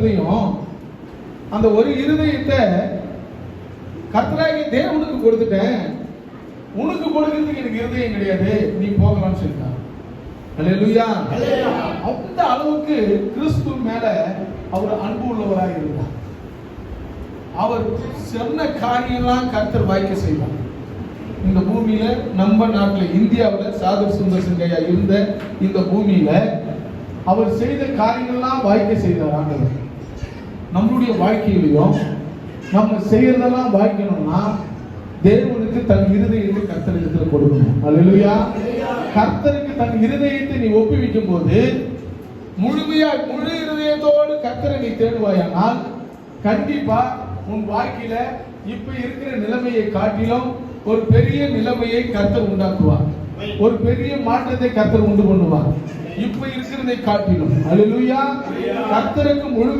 இருதயம். அந்த ஒரு இருதயத்தை கர்த்தராகிய தேவனுக்கு கொடுத்துட்டேன், உனக்கு கொடுக்கிறதுக்கு எனக்கு இருதயம் கிடையாது, நீ போகலாம்னு சொல்லிட்டான். அல்லேலூயா. அந்த அளவுக்கு கிறிஸ்து மேல அவர் அன்பு உள்ளவராக இருந்தார். அவர் சொன்ன காரியெல்லாம் கர்த்தர் வாய்க்க செய்வார். இந்த பூமியில, நம்ம நாட்டில் இந்தியாவில் சாதர் சுந்தர் சிங்கையா இருந்த இந்த பூமியில அவர் செய்த காரியங்கள்லாம் வாய்க்க செய்தார் ஆண்டவர். நம்மளுடைய வாழ்க்கையிலையும் நம்ம செய்யறதெல்லாம் வாய்க்கணும்னா தேவனுக்கு தன் இருதயத்தை கர்த்தருக்கு கொடுக்கணும். அல்லேலூயா. கர்த்தருக்கு தன் இருதயத்தை நீ ஒப்புவிக்கும் போது, முழு இருதயத்தோடு கர்த்தரை நீ தேடுவாயானால் கண்டிப்பா உன் வாழ்க்கையில இப்ப இருக்கிற நிலைமையை காட்டிலும் ஒரு பெரிய நிலைமையை கர்த்தர் உண்டாக்குவார். ஒரு பெரிய மாற்றத்தை கர்த்தர் உண்டு பண்ணுவார் இப்ப இருக்கிறதை காட்டிலும். அல்லேலூயா. கர்த்தருக்கு முழு